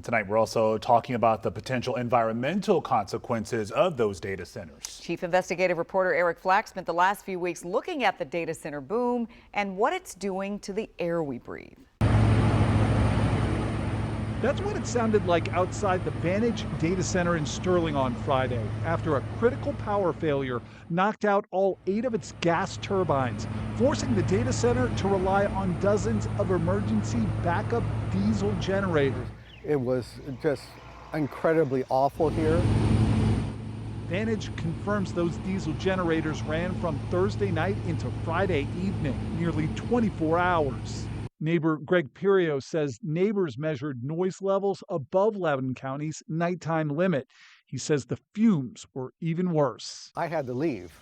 Tonight, we're also talking about the potential environmental consequences of those data centers. Chief investigative reporter Eric Flack spent the last few weeks looking at the data center boom and what it's doing to the air we breathe. That's what it sounded like outside the Vantage data center in Sterling on Friday after a critical power failure knocked out all 8 of its gas turbines, forcing the data center to rely on dozens of emergency backup diesel generators. It was just incredibly awful here. Vantage confirms those diesel generators ran from Thursday night into Friday evening, nearly 24 hours. Neighbor Greg Pirio says neighbors measured noise levels above Loudoun County's nighttime limit. He says the fumes were even worse. I had to leave.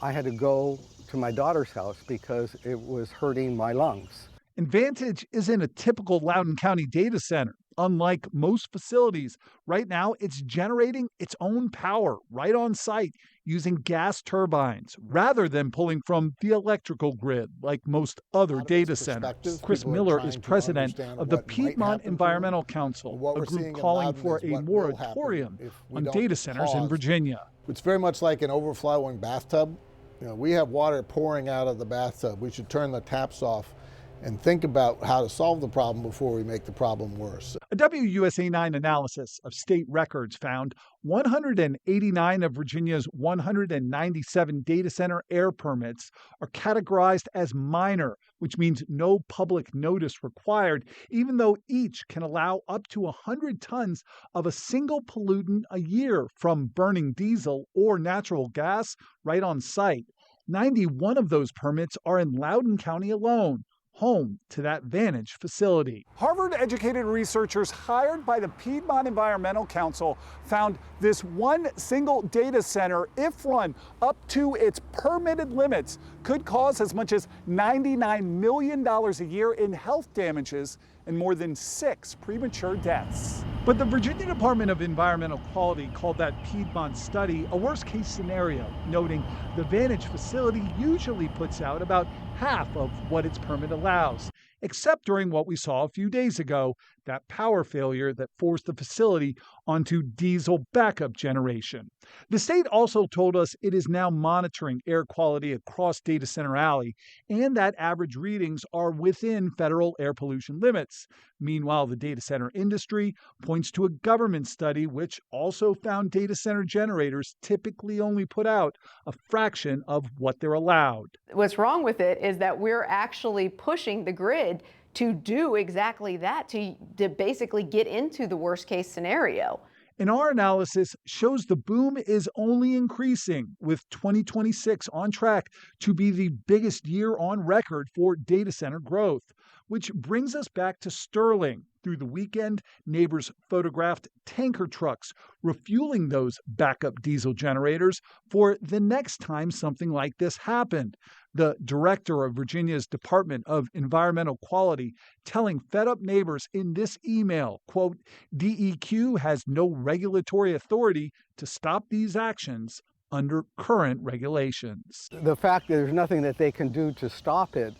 I had to go to my daughter's house because it was hurting my lungs. And Vantage isn't a typical Loudoun County data center. Unlike most facilities, right now it's generating its own power right on site using gas turbines rather than pulling from the electrical grid like most other data centers. Chris Miller is president of the Piedmont Environmental Council, a group calling for a moratorium on data centers in Virginia. It's very much like an overflowing bathtub. We have water pouring out of the bathtub. We should turn the taps off and think about how to solve the problem before we make the problem worse. A WUSA 9 analysis of state records found 189 of Virginia's 197 data center air permits are categorized as minor, which means no public notice required, even though each can allow up to 100 tons of a single pollutant a year from burning diesel or natural gas right on site. 91 of those permits are in Loudoun County alone, home to that Vantage facility. Harvard-educated researchers hired by the Piedmont Environmental Council found this one single data center, if run up to its permitted limits, could cause as much as $99 million a year in health damages and more than 6 premature deaths. But the Virginia Department of Environmental Quality called that Piedmont study a worst-case scenario, noting the Vantage facility usually puts out about half of what its permit allows, except during what we saw a few days ago, that power failure that forced the facility onto diesel backup generation. The state also told us it is now monitoring air quality across Data Center Alley and that average readings are within federal air pollution limits. Meanwhile, the data center industry points to a government study which also found data center generators typically only put out a fraction of what they're allowed. What's wrong with it is that we're actually pushing the grid to do exactly that, to basically get into the worst case scenario. And our analysis shows the boom is only increasing, with 2026 on track to be the biggest year on record for data center growth. Which brings us back to Sterling. Through the weekend, neighbors photographed tanker trucks refueling those backup diesel generators for the next time something like this happened. The director of Virginia's Department of Environmental Quality telling fed-up neighbors in this email, quote, DEQ has no regulatory authority to stop these actions under current regulations. The fact that there's nothing that they can do to stop it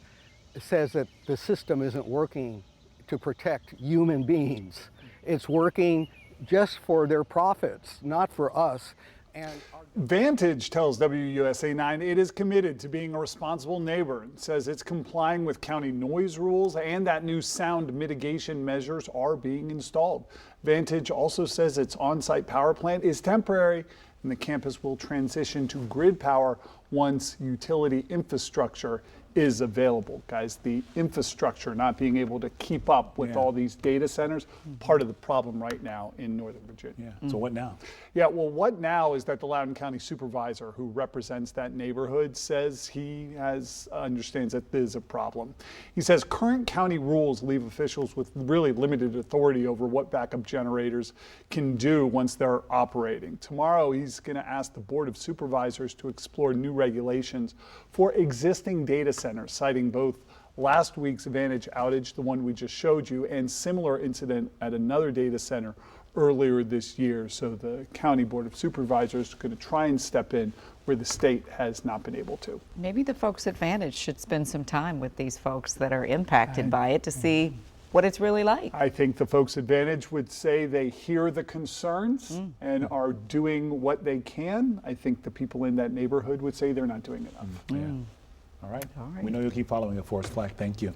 says that the system isn't working to protect human beings. It's working just for their profits, not for us. And Vantage tells WUSA 9 it is committed to being a responsible neighbor and says it's complying with county noise rules and that new sound mitigation measures are being installed. Vantage also says its on-site power plant is temporary and the campus will transition to grid power once utility infrastructure is available. Guys, the infrastructure not being able to keep up with all these data centers, part of the problem right now in Northern Virginia. So what now? Yeah, well, what now is that the Loudoun County Supervisor who represents that neighborhood says he understands that there's a problem. He says current county rules leave officials with really limited authority over what backup generators can do once they're operating. Tomorrow, he's going to ask the Board of Supervisors to explore new regulations for existing data centers, citing both last week's Vantage outage, the one we just showed you, and similar incident at another data center earlier this year. So the County Board of Supervisors is going to try and step in where the state has not been able to. Maybe the folks at Vantage should spend some time with these folks that are impacted by it to see what it's really like. I think the folks at Vantage would say they hear the concerns and are doing what they can. I think the people in that neighborhood would say they're not doing enough. All right. We know you'll keep following it for us, Flack. Thank you.